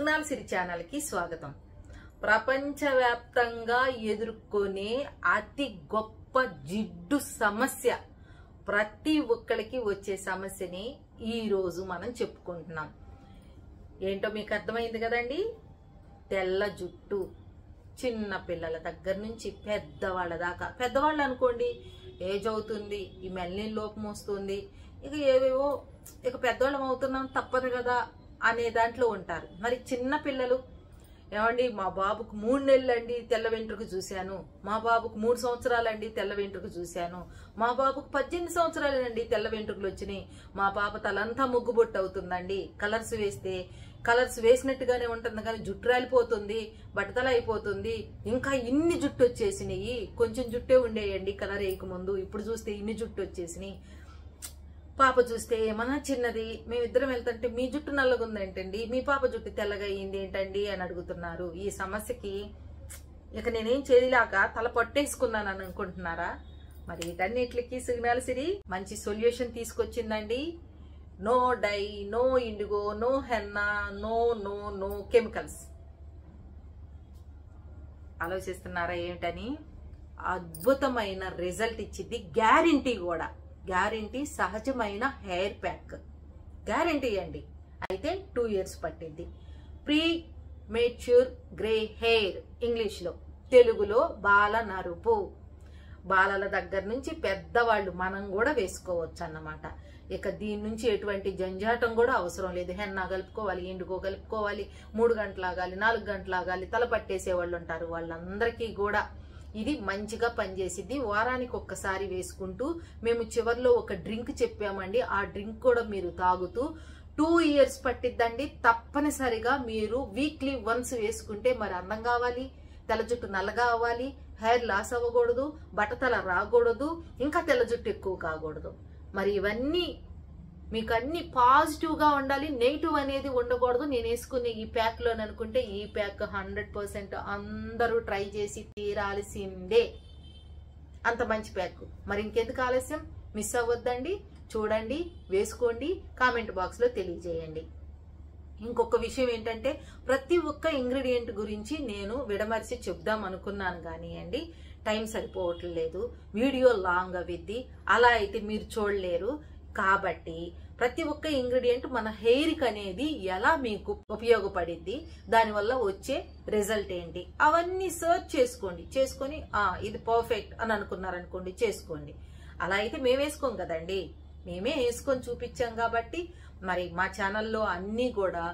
సుగుణాల సిరి ఛానల్ కి స్వాగతం. ప్రపంచవ్యాప్తంగా ఎదుర్కొనే అతి గొప్ప జిడ్డు సమస్య, ప్రతి ఒక్కరికి వచ్చే సమస్యని ఈ రోజు మనం చెప్పుకుంటున్నాం. ఏంటో మీకు అర్థమైంది కదండి. తెల్ల జుట్టు, చిన్న పిల్లల దగ్గర నుంచి పెద్దవాళ్ళ దాకా. పెద్దవాళ్ళు అనుకోండి, ఏజ్ అవుతుంది, ఈ మెల్లిన లోపం వస్తుంది, ఇక ఏవేవో ఇక పెద్దవాళ్ళం అవుతున్నాం తప్పదు కదా అనే దాంట్లో ఉంటారు. మరి చిన్న పిల్లలు, ఏమండి మా బాబుకు 3 నెలలండి తెల్ల వెంట్రుక చూశాను, మా బాబుకు 3 సంవత్సరాలండి తెల్ల వెంట్రుక చూశాను, మా బాబుకు 18 సంవత్సరాలేనండి తెల్ల వెంట్రుకలు వచ్చినాయి, మా పాప తలంతా ముగ్గుబొట్టు అవుతుందండి, కలర్స్ వేసినట్టుగానే ఉంటుంది కానీ జుట్టు రాలిపోతుంది, బట్టతల అయిపోతుంది, ఇంకా ఇన్ని జుట్టు వచ్చేసినాయి, కొంచెం జుట్టే ఉండేయండి కలర్ వేయకముందు, ఇప్పుడు చూస్తే ఇన్ని జుట్టు వచ్చేసినాయి, పాప చూస్తే ఏమన్నా చిన్నది, మేమిద్దరం వెళ్తుంటే మీ జుట్టు నల్లగుందేంటండి, మీ పాప జుట్టు తెల్లగా అయింది ఏంటండి అని అడుగుతున్నారు. ఈ సమస్యకి ఇక నేనేం చేయలేక తల పట్టేసుకున్నాను అని అనుకుంటున్నారా? మరి వీటన్నిటికి సుగుణాల సిరి మంచి సొల్యూషన్ తీసుకొచ్చిందండి. No dye, no indigo, no henna, no chemicals. ఆలోచిస్తున్నారా ఏమిటని? అద్భుతమైన రిజల్ట్ ఇచ్చింది, గ్యారంటీ కూడా. గ్యారంటీ సహజమైన హెయిర్ ప్యాక్ గ్యారంటీ అండి. అయితే 2 years పట్టింది. ప్రీ మెచ్యూర్ గ్రే హెయిర్, ఇంగ్లీష్లో, తెలుగులో బాల నరుపు. బాలల దగ్గర నుంచి పెద్దవాళ్ళు మనం కూడా వేసుకోవచ్చు అన్నమాట. ఇక దీని నుంచి ఎటువంటి జంజాటం కూడా అవసరం లేదు. హెన్నా కలుపుకోవాలి, ఇండుకో కలుపుకోవాలి, 3 గంటలు ఆగాలి, 4 గంటలు ఆగాలి, తల పట్టేసే వాళ్ళు ఉంటారు, వాళ్ళందరికీ కూడా ఇది మంచిగా పనిచేసిద్ది. వారానికి ఒక్కసారి వేసుకుంటూ మేము చివర్లో ఒక డ్రింక్ చెప్పామండి, ఆ డ్రింక్ కూడా మీరు తాగుతూ 2 years పట్టిద్దండి. తప్పనిసరిగా మీరు వీక్లీ వన్స్ వేసుకుంటే మరి అందం కావాలి, తెల్ల జుట్టు నల్లగా అవ్వాలి, హెయిర్ లాస్ అవ్వకూడదు, బట్టతల రాకూడదు, ఇంకా తెల్ల జుట్టు ఎక్కువ కాకూడదు. మరి ఇవన్నీ మీకు అన్ని పాజిటివ్గా ఉండాలి, నెగిటివ్ అనేది ఉండకూడదు. నేను వేసుకునే ఈ ప్యాక్లో అనుకుంటే ఈ ప్యాక్ 100% అందరూ ట్రై చేసి తీరాల్సిందే. అంత మంచి ప్యాక్. మరి ఇంకెందుకు ఆలస్యం? మిస్ అవ్వద్దండి, చూడండి, వేసుకోండి, కామెంట్ బాక్స్లో తెలియజేయండి. ఇంకొక విషయం ఏంటంటే, ప్రతి ఒక్క ఇంగ్రీడియంట్ గురించి నేను విడమర్చి చెప్దాం అనుకున్నాను కానివ్వండి, టైం సరిపోవట్లేదు, వీడియో లాంగ్ అవిద్ది, అలా అయితే మీరు చూడలేరు. కాబట్టి ప్రతి ఒక్క ఇంగ్రీడియంట్ మన హెయిర్కి అనేది ఎలా మీకు ఉపయోగపడిద్ది, దానివల్ల వచ్చే రిజల్ట్ ఏంటి, అవన్నీ సర్చ్ చేసుకొని ఇది పర్ఫెక్ట్ అని అనుకున్నారనుకోండి, చేసుకోండి. అలా అయితే మేము వేసుకోం కదండి, మేమే వేసుకొని చూపించాం కాబట్టి. మరి మా ఛానల్లో అన్నీ కూడా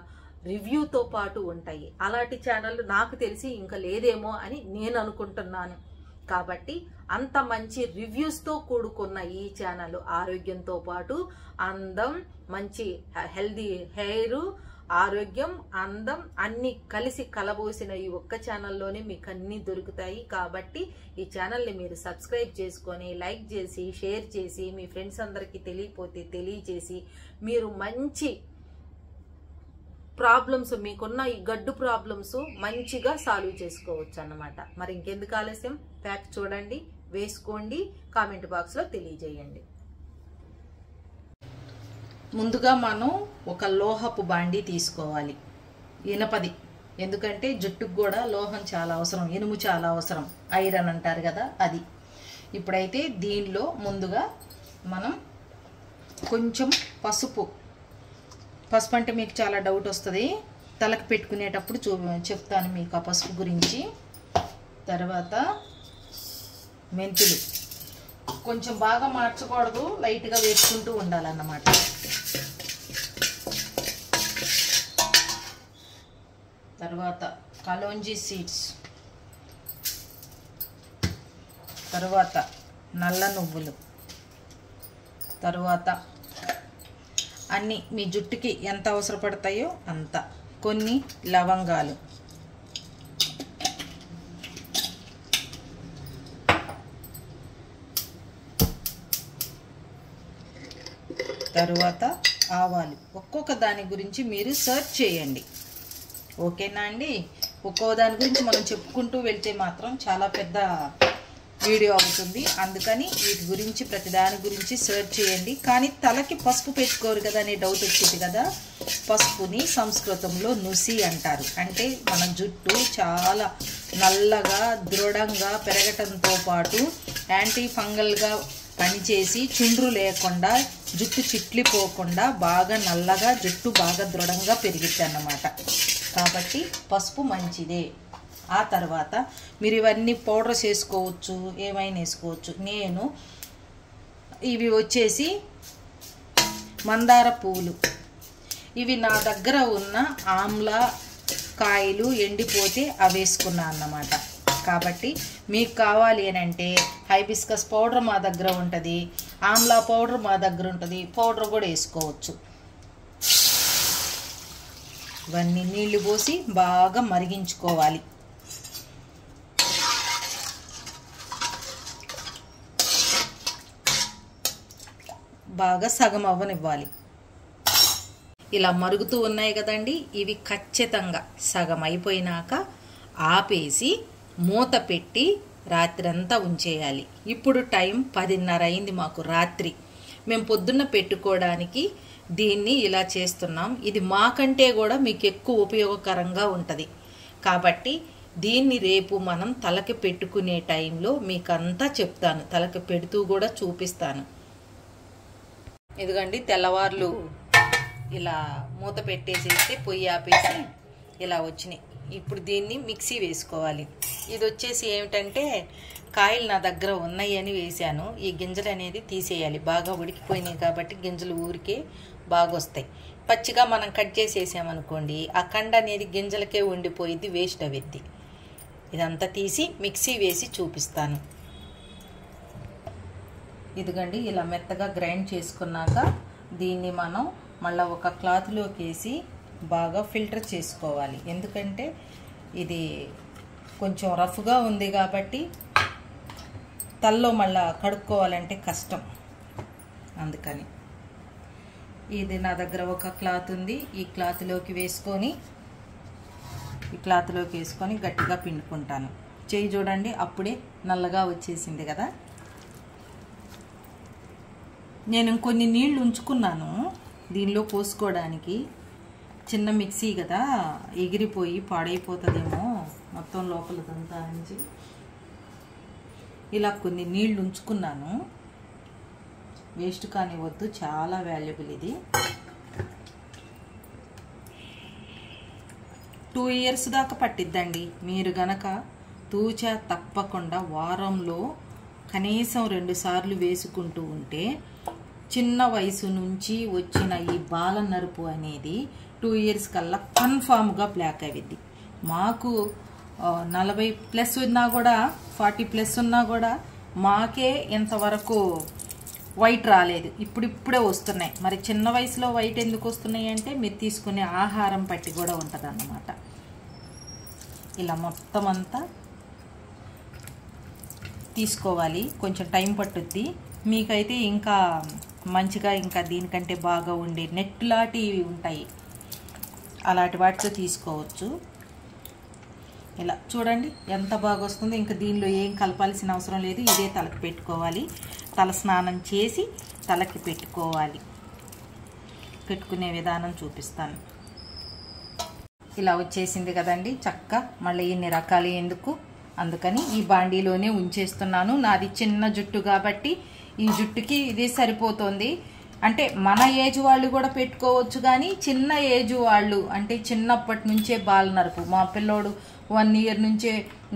రివ్యూతో పాటు ఉంటాయి. అలాంటి ఛానల్ నాకు తెలిసి ఇంకా లేదేమో అని నేను అనుకుంటున్నాను. కాబట్టి అంత మంచి రివ్యూస్తో కూడుకున్న ఈ ఛానల్ ఆరోగ్యంతో పాటు అందం, మంచి హెల్దీ హెయిర్, ఆరోగ్యం, అందం అన్ని కలిసి కలబోసిన ఈ ఒక్క ఛానల్లోనే మీకు అన్ని దొరుకుతాయి. కాబట్టి ఈ ఛానల్ని మీరు సబ్స్క్రైబ్ చేసుకొని, లైక్ చేసి, షేర్ చేసి, మీ ఫ్రెండ్స్ అందరికీ తెలియపోతే తెలియచేసి, మీరు మంచి ప్రాబ్లమ్స్, మీకున్న ఈ గడ్డు ప్రాబ్లమ్స్ మంచిగా సాల్వ్ చేసుకోవచ్చు అన్నమాట. మరి ఇంకెందుకు ఆలస్యం? ప్యాక్ చూడండి, వేసుకోండి, కామెంట్ బాక్స్లో తెలియజేయండి. ముందుగా మనం ఒక లోహపు బాండీ తీసుకోవాలి, ఇనపది. ఎందుకంటే జుట్టుకు కూడా లోహం చాలా అవసరం, ఇనుము చాలా అవసరం, ఐరన్ అంటారు కదా అది. ఇప్పుడైతే దీనిలో ముందుగా మనం కొంచెం పసుపు అంటే మీకు చాలా డౌట్ వస్తుంది, తలకు పెట్టుకునేటప్పుడు చెప్తాను మీకు ఆ పసుపు గురించి. తర్వాత మెంతులు కొంచెం బాగా మార్చకూడదు, లైట్గా వేసుకుంటూ ఉండాలన్నమాట. తర్వాత కలోంజీ సీడ్స్, తర్వాత నల్ల నువ్వులు, తర్వాత అన్నీ మీ జుట్టుకి ఎంత అవసరపడతాయో అంత, కొన్ని లవంగాలు, తరువాత ఆవాలు. ఒక్కొక్క దాని గురించి మీరు సర్చ్ చేయండి, ఓకేనా అండి? ఒక్కో దాని గురించి మనం చెప్పుకుంటూ వెళ్తే మాత్రం చాలా పెద్ద వీడియో అవుతుంది. అందుకని వీటి గురించి ప్రతిదాని గురించి సెర్చ్ చేయండి. కానీ తలకి పసుపు పెట్టుకోరు కదా అనే డౌట్ వచ్చింది కదా. పసుపుని సంస్కృతంలో నుసి అంటారు. అంటే మన జుట్టు చాలా నల్లగా దృఢంగా పెరగటంతో పాటు యాంటీ ఫంగల్గా పనిచేసి చుండ్రు లేకుండా జుట్టు చిట్లిపోకుండా బాగా నల్లగా జుట్టు బాగా దృఢంగా పెరిగిద్ది అన్నమాట. కాబట్టి పసుపు మంచిదే. ఆ తర్వాత మీరు ఇవన్నీ పౌడర్స్ వేసుకోవచ్చు, ఏమైనా వేసుకోవచ్చు. నేను ఇవి వచ్చేసి మందార పువ్వులు, ఇవి నా దగ్గర ఉన్న ఆమ్లా కాయలు ఎండిపోతే అవి వేసుకున్నా అన్నమాట. కాబట్టి మీకు కావాలి అని అంటే హైబిస్కస్ పౌడర్ మా దగ్గర ఉంటుంది, ఆమ్లా పౌడర్ మా దగ్గర ఉంటుంది, పౌడర్ కూడా వేసుకోవచ్చు. ఇవన్నీ నీళ్లు పోసి బాగా మరిగించుకోవాలి. బాగా సగం అవ్వనివ్వాలి. ఇలా మరుగుతూ ఉన్నాయి కదండి. ఇవి ఖచ్చితంగా సగం అయిపోయినాక ఆపేసి మూత పెట్టి రాత్రంతా ఉంచేయాలి. ఇప్పుడు టైం 10:30 అయింది మాకు రాత్రి. మేము పొద్దున్న పెట్టుకోవడానికి దీన్ని ఇలా చేస్తున్నాం. ఇది మాకంటే కూడా మీకు ఎక్కువ ఉపయోగకరంగా ఉంటుంది. కాబట్టి దీన్ని రేపు మనం తలకి పెట్టుకునే టైంలో మీకంతా చెప్తాను, తలకి పెడుతూ కూడా చూపిస్తాను. ఇదిగండి తెల్లవార్లు ఇలా మూత పెట్టేసేస్తే పొయ్యి ఆపేసి ఇలా వచ్చినాయి. ఇప్పుడు దీన్ని మిక్సీ వేసుకోవాలి. ఇది వచ్చేసి ఏమిటంటే కాయలు నా దగ్గర ఉన్నాయి అని వేసాను. ఈ గింజలు అనేది తీసేయాలి. బాగా ఉడికిపోయినాయి కాబట్టి గింజలు ఊరికే బాగా వస్తాయి. పచ్చిగా మనం కట్ చేసి వేసామనుకోండి ఆ కండ అనేది గింజలకే ఉండిపోయిద్ది, వేస్ట్ అవిద్ది. ఇదంతా తీసి మిక్సీ వేసి చూపిస్తాను. ఇదిగండి ఇలా మెత్తగా గ్రైండ్ చేసుకున్నాక దీన్ని మనం మళ్ళీ ఒక క్లాత్లోకి వేసి బాగా ఫిల్టర్ చేసుకోవాలి. ఎందుకంటే ఇది కొంచెం రఫ్గా ఉంది కాబట్టి తల్లో మళ్ళీ కడుక్కోవాలంటే కష్టం. అందుకని ఇది నా దగ్గర ఒక క్లాత్ ఉంది. ఈ క్లాత్లోకి వేసుకొని గట్టిగా పిండుకుంటాను. చేయి చూడండి అప్పుడే నల్లగా వచ్చేసింది కదా. నేను కొన్ని నీళ్లు ఉంచుకున్నాను దీనిలో పోసుకోవడానికి. చిన్న మిక్సీ కదా, ఎగిరిపోయి పాడైపోతుందేమో మొత్తం లోపలదంతా అని ఇలా కొన్ని నీళ్లు ఉంచుకున్నాను. వేస్ట్ కానివ్వద్దు, చాలా వాల్యుబుల్ ఇది. 2 years దాకా పట్టిద్దండి. మీరు గనక తూచా తప్పకుండా వారంలో కనీసం 2 సార్లు వేసుకుంటూ ఉంటే చిన్న వయసు నుంచి వచ్చిన ఈ బాల నరుపు అనేది 2 years కల్లా కన్ఫామ్గా బ్లాక్ అవిద్ది. మాకు 40+ ఉన్నా కూడా 40+ ఉన్నా కూడా మాకే ఇంతవరకు వైట్ రాలేదు. ఇప్పుడిప్పుడే వస్తున్నాయి. మరి చిన్న వయసులో వైట్ ఎందుకు వస్తున్నాయి అంటే మీరు తీసుకునే ఆహారం పట్టి కూడా ఉంటుంది అన్నమాట. ఇలా మొత్తం అంతా తీసుకోవాలి. కొంచెం టైం పట్టుద్ది. మీకైతే ఇంకా మంచిగా ఇంకా దీనికంటే బాగా ఉండే నెట్ లాంటివి ఉంటాయి, అలాంటి వాటితో తీసుకోవచ్చు. ఇలా చూడండి ఎంత బాగా వస్తుంది. ఇంకా దీనిలో ఏం కలపాల్సిన అవసరం లేదు. ఇదే తలకి పెట్టుకోవాలి. తల స్నానం చేసి తలకి పెట్టుకోవాలి. పెట్టుకునే విధానం చూపిస్తాను. ఇలా వచ్చేసింది కదండి చక్క. మళ్ళీ ఇన్ని రకాలు ఎందుకు, అందుకని ఈ బాండీలోనే ఉంచేస్తున్నాను. నాది చిన్న జుట్టు కాబట్టి ఈ జుట్టుకి ఇది సరిపోతుంది. అంటే మన ఏజ్ వాళ్ళు కూడా పెట్టుకోవచ్చు, కానీ చిన్న ఏజ్ వాళ్ళు అంటే చిన్నప్పటి నుంచే బాల నరుపు. మా పిల్లోడు 1 year నుంచే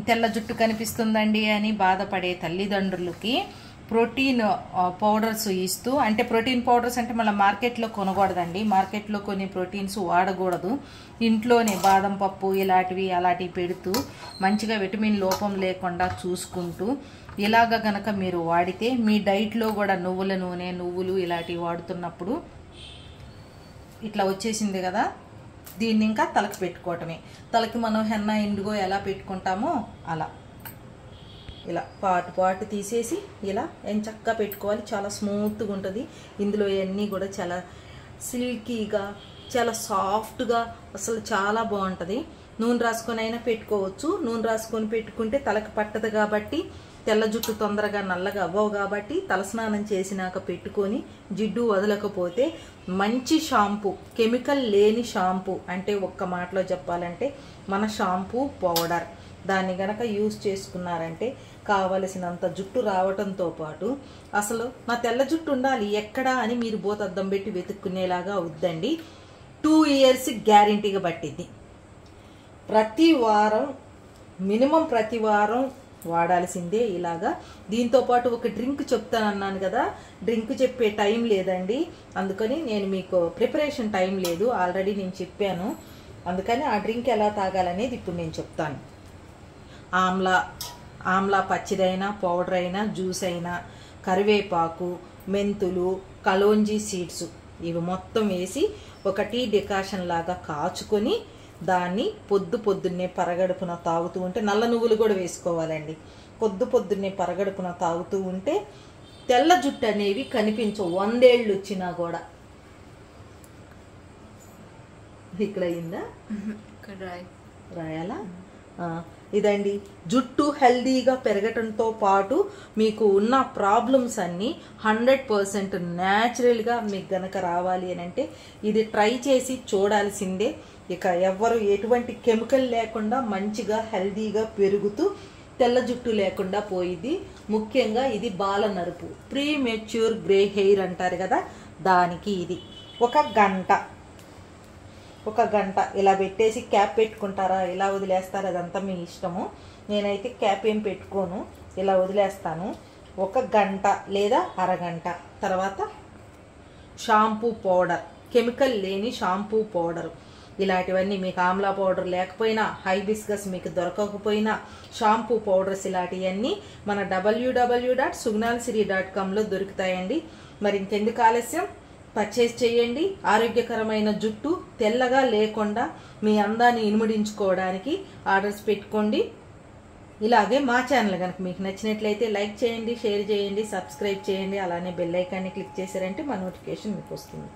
తెల్ల జుట్టు కనిపిస్తుందండి అని బాధపడే తల్లిదండ్రులకి ప్రోటీన్ పౌడర్స్ ఇస్తూ, అంటే ప్రోటీన్ పౌడర్స్ అంటే మళ్ళీ మార్కెట్లో కొనకూడదండి. మార్కెట్లో కొన్ని ప్రోటీన్స్ వాడకూడదు. ఇంట్లోనే బాదం పప్పు ఇలాంటివి అలాంటివి పెడుతూ మంచిగా విటమిన్ లోపం లేకుండా చూసుకుంటూ ఇలాగ గనక మీరు వాడితే మీ డైట్లో కూడా నువ్వుల నూనె, నువ్వులు ఇలాంటివి వాడుతున్నప్పుడు ఇట్లా వచ్చేసింది కదా. దీన్ని ఇంకా తలకి పెట్టుకోవటమే. తలకి మనం హెన్నా ఇండిగో ఎలా పెట్టుకుంటామో అలా ఇలా పాటు తీసేసి ఇలా ఎంచక్కా పెట్టుకోవాలి. చాలా స్మూత్గా ఉంటుంది. ఇందులో ఇవన్నీ కూడా చాలా సిల్కీగా చాలా సాఫ్ట్గా అసలు చాలా బాగుంటుంది. నూనె రాసుకొని అయినా పెట్టుకోవచ్చు. నూనె రాసుకొని పెట్టుకుంటే తలకి పట్టదు కాబట్టి తెల్ల జుట్టు తొందరగా నల్లగా అవ్వవు కాబట్టి తలస్నానం చేసినాక పెట్టుకొని జిడ్డు వదలకపోతే మంచి షాంపూ, కెమికల్ లేని షాంపూ, అంటే ఒక్క మాటలో చెప్పాలంటే మన షాంపూ పౌడర్, దాన్ని గనక యూజ్ చేసుకున్నారంటే కావలసినంత జుట్టు రావటంతో పాటు అసలు నా తెల్ల జుట్టు ఉండాలి ఎక్కడా అని మీరు బోతద్దం పెట్టి వెతుక్కునేలాగా అవుద్దండి. 2 years గ్యారెంటీగా పట్టింది. ప్రతి వారం మినిమం ప్రతి వారం వాడాల్సిందే ఇలాగా. దీంతో పాటు ఒక డ్రింక్ చెప్తానన్నాను కదా, డ్రింక్ చెప్పే టైం లేదండి, అందుకని నేను మీకు ప్రిపరేషన్ టైం లేదు, ఆల్రెడీ నేను చెప్పాను, అందుకని ఆ డ్రింక్ ఎలా తాగాలనేది ఇప్పుడు నేను చెప్తాను. ఆమ్లా పచ్చిదైనా పౌడర్ అయినా జ్యూస్ అయినా, కరివేపాకు, మెంతులు, కలోంజీ సీడ్స్ ఇవి మొత్తం వేసి ఒక టీ డికాషన్ లాగా కాచుకొని దాన్ని పొద్దున్నే పరగడుపున తాగుతూ ఉంటే, నల్ల నువ్వులు కూడా వేసుకోవాలండి, పొద్దున్నే పరగడుపున తాగుతూ ఉంటే తెల్ల జుట్టు అనేవి కనిపించవు 100 ఏళ్ళు వచ్చినా కూడా. ఇక్కడ అయిందా రాయాలా? ఇదండి జుట్టు హెల్దీగా పెరగటంతో పాటు మీకు ఉన్న ప్రాబ్లమ్స్ అన్నీ 100% న్యాచురల్గా మీకు గనక రావాలి అని అంటే ఇది ట్రై చేసి చూడాల్సిందే. ఇక ఎవ్వరు ఎటువంటి కెమికల్ లేకుండా మంచిగా హెల్దీగా పెరుగుతూ తెల్ల జుట్టు లేకుండా పోయింది. ముఖ్యంగా ఇది బాల నరుపు, ప్రీ మెచ్యూర్ గ్రే హెయిర్ అంటారు కదా, దానికి ఇది ఒక గంట ఇలా పెట్టేసి క్యాప్ పెట్టుకుంటారా, ఇలా వదిలేస్తారా, అదంతా మీ ఇష్టము. నేనైతే క్యాప్ ఏం పెట్టుకోను, ఇలా వదిలేస్తాను. 1 గంట లేదా అరగంట తర్వాత షాంపూ పౌడర్, కెమికల్ లేని షాంపూ పౌడర్, ఇలాంటివన్నీ మీకు ఆమ్లా పౌడర్ లేకపోయినా, హైబిస్కస్ మీకు దొరకకపోయినా షాంపూ పౌడర్స్ ఇలాంటివన్నీ మన www.sugnalsiri.comలో దొరుకుతాయండి. మరి ఇంకెందుకు ఆలస్యం, పర్చేస్ చేయండి. ఆరోగ్యకరమైన జుట్టు తెల్లగా లేకుండా మీ అందాన్ని ఇనుమడించుకోవడానికి ఆర్డర్స్ పెట్టుకోండి. ఇలాగే మా ఛానల్ కనుక మీకు నచ్చినట్లయితే లైక్ చేయండి, షేర్ చేయండి, సబ్స్క్రైబ్ చేయండి, అలానే బెల్ ఐకాన్ని క్లిక్ చేశారంటే మా నోటిఫికేషన్ మీకు వస్తుంది.